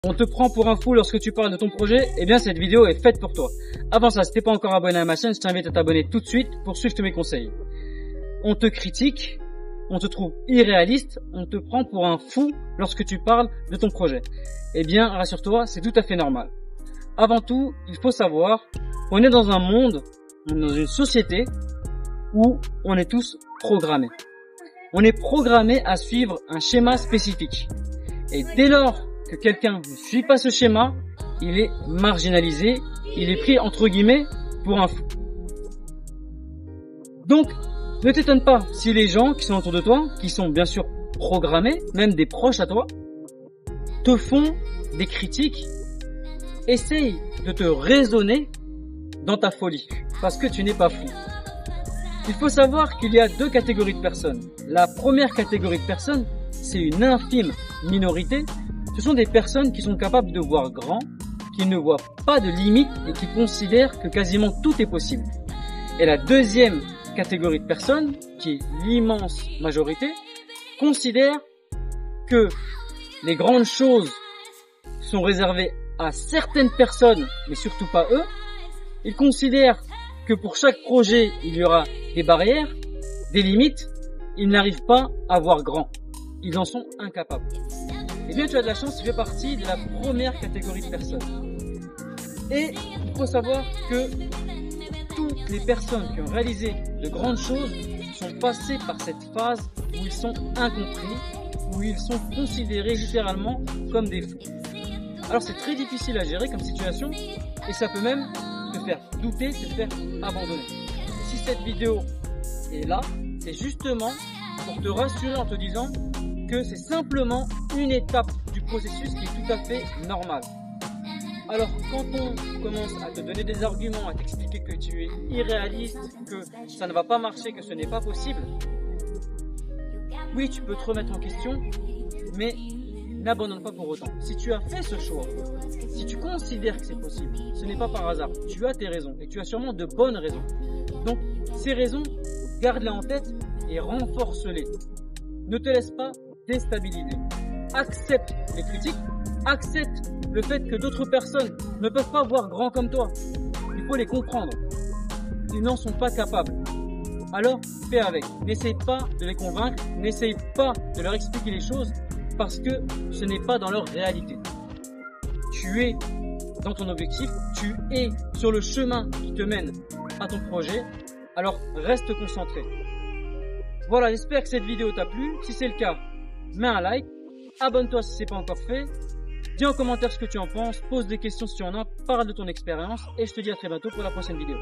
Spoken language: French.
On te prend pour un fou lorsque tu parles de ton projet, eh bien cette vidéo est faite pour toi. Avant ça, si t'es pas encore abonné à ma chaîne, je t'invite à t'abonner tout de suite pour suivre tous mes conseils. On te critique, on te trouve irréaliste, on te prend pour un fou lorsque tu parles de ton projet. Eh bien, rassure-toi, c'est tout à fait normal. Avant tout, il faut savoir qu'on est dans un monde, on est dans une société où on est tous programmés. On est programmé à suivre un schéma spécifique. Et dès lors que quelqu'un ne suit pas ce schéma, il est marginalisé, il est pris entre guillemets pour un fou. Donc, ne t'étonne pas si les gens qui sont autour de toi, qui sont bien sûr programmés, même des proches à toi, te font des critiques, essaye de te raisonner dans ta folie, parce que tu n'es pas fou. Il faut savoir qu'il y a deux catégories de personnes. La première catégorie de personnes, c'est une infime minorité. Ce sont des personnes qui sont capables de voir grand, qui ne voient pas de limites et qui considèrent que quasiment tout est possible. Et la deuxième catégorie de personnes, qui est l'immense majorité, considère que les grandes choses sont réservées à certaines personnes, mais surtout pas eux. Ils considèrent que pour chaque projet, il y aura des barrières, des limites. Ils n'arrivent pas à voir grand. Ils en sont incapables. Eh bien, tu as de la chance, tu fais partie de la première catégorie de personnes. Et il faut savoir que toutes les personnes qui ont réalisé de grandes choses sont passées par cette phase où ils sont incompris, où ils sont considérés littéralement comme des fous. Alors c'est très difficile à gérer comme situation et ça peut même te faire douter, te faire abandonner. Si cette vidéo est là, c'est justement pour te rassurer en te disant que c'est simplement une étape du processus qui est tout à fait normale. Alors quand on commence à te donner des arguments, à t'expliquer que tu es irréaliste, que ça ne va pas marcher, que ce n'est pas possible, oui, tu peux te remettre en question, mais n'abandonne pas pour autant. Si tu as fait ce choix, si tu considères que c'est possible, ce n'est pas par hasard. Tu as tes raisons et tu as sûrement de bonnes raisons. Donc ces raisons, garde-les en tête et renforce-les. Ne te laisse pas déstabiliser. Accepte les critiques, accepte le fait que d'autres personnes ne peuvent pas voir grand comme toi. Il faut les comprendre. Ils n'en sont pas capables. Alors fais avec. N'essaye pas de les convaincre, n'essaye pas de leur expliquer les choses parce que ce n'est pas dans leur réalité. Tu es dans ton objectif, tu es sur le chemin qui te mène à ton projet, alors reste concentré. Voilà, j'espère que cette vidéo t'a plu. Si c'est le cas, mets un like, abonne-toi si ce n'est pas encore fait, dis en commentaire ce que tu en penses, pose des questions si tu en as, parle de ton expérience et je te dis à très bientôt pour la prochaine vidéo.